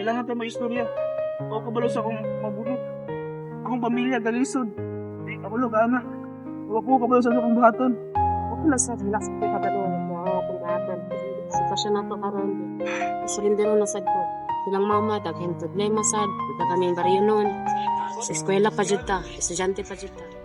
Kailangan tayo maistorya. Ako kabalo sa akong mabunod. Akong pamilya, galisod. Ako lugana. Ako kabalo sa akong buhaton. Wala sa relax ko kabalo mo kung aton. Sitwasyon nato karon. Surrender na sad ko. Silang mama daghan problema sad. Ita kami baryo noon. Sa eskwela pa jud ta, estudyante pa jud ta.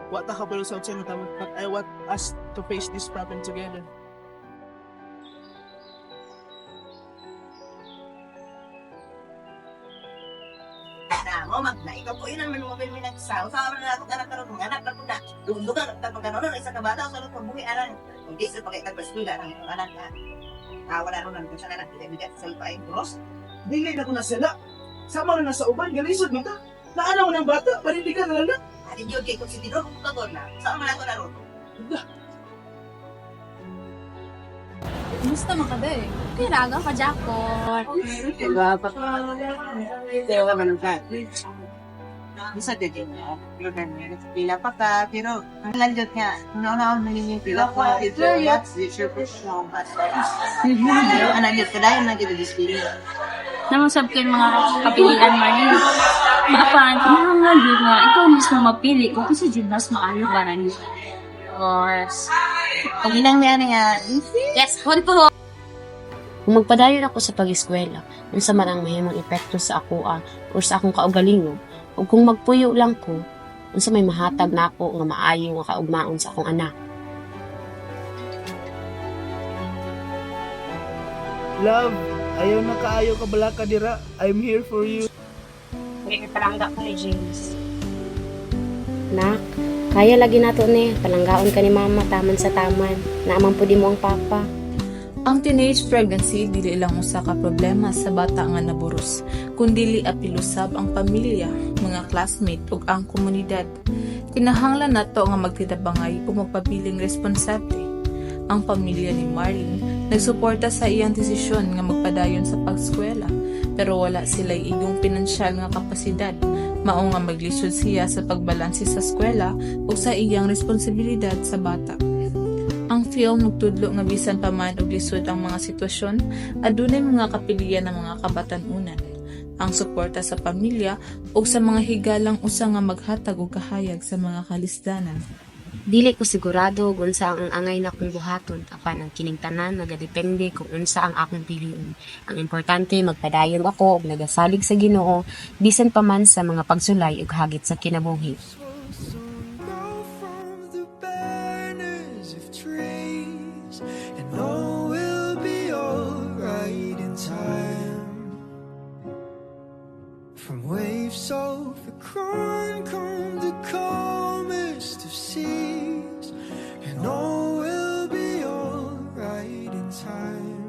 What the kabalo sa akong tawag, but I want us to face this problem together. Mo magna ikaw po yun ang manuwapin mi nagsaw sa mga nato anak karon mga anak na puna dundugan ta pagkanoon isa ka bata sa pagbuhi anan hindi sa pagkaitan baskulan ang mga anak na wala ron ang sa anak bigat sa paing cross Dili na ko na sila. Sama na sa uban, galisod mo ta. Naanaw ng bata, parindigan na lang. ali jud kay konsidero ko kagon na sa mga nato na ron Gusto mo ka ba eh? Kailangan ka, Jackpot. diba pa diba man ka bisa din pila pa ka pero ang landot nga no naging pila pa ito that's the sure ana jud kada na jud display Namasab kayo mga kapilian man yun. Mapan, mga yun nga, ikaw mismo mapili kung isa dyan mas maayo ba na niyo. course kung ilang niya nga Yes, hon po. Kung magpadayon ako sa pag-eskwela, unsa man ang mahimong epekto sa ako o sa akong kaugalingon, o kung magpuyo lang ko, unsa may mahatag na ako nga maayo nga kaugmaon sa akong anak. Love, ayaw na kaayo ka bala ka dira. I'm here for you. May palangga ko ni James. Nak, kaya lagi nato ni, palanggaon ka ni mama taman sa taman, naaman po di mo ang papa. Ang teenage pregnancy dili lang usa ka problema sa bata nga naburos, kundi apilusab ang pamilya, mga classmate ug ang komunidad. Kinahanglan nato nga magtitabangay ug magpabiling responsable. Ang pamilya ni Marlene nagsuporta sa iyang desisyon nga magpadayon sa pagskwela, pero wala sila'y igong pinansyal nga kapasidad. Mao nga maglisod siya sa pagbalanse sa eskwela ug sa iyang responsibilidad sa bata. Ang film nagtudlo nga bisan pa man og lisod ang mga sitwasyon, adunay mga kapilian ng mga kabatan-unan. Ang suporta sa pamilya ug sa mga higalang usa nga maghatag og kahayag sa mga kalisdanan. Dili ko sigurado kung unsa ang angay na kong buhaton, apan ang kining tanan nagadepende kung unsa ang akong piliin. Ang importante magpadayon ako ug nagasalig sa Ginoo bisan pa man sa mga pagsulay ug hagit sa kinabuhi. From waves of the corn come the calmest of seas, and all will be alright in time.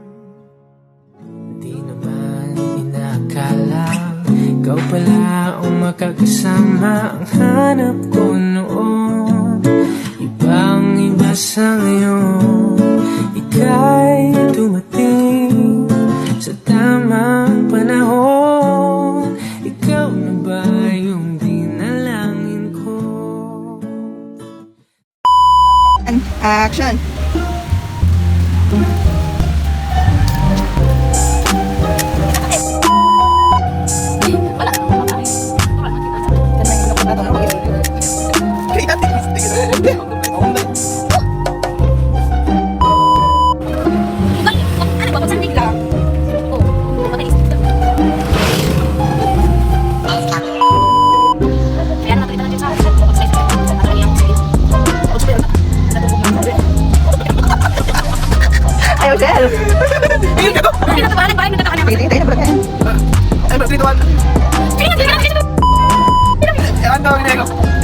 Di naman inaakala, ikaw pala ang makakasama. Ang hanap ko noon, ibang iba sa ngayon. Ika'y dumating sa tamang panahon. Ikaw na ba yung dinalangin ko? action ayaw sel Ay, magdito. Ano ang ginagawa?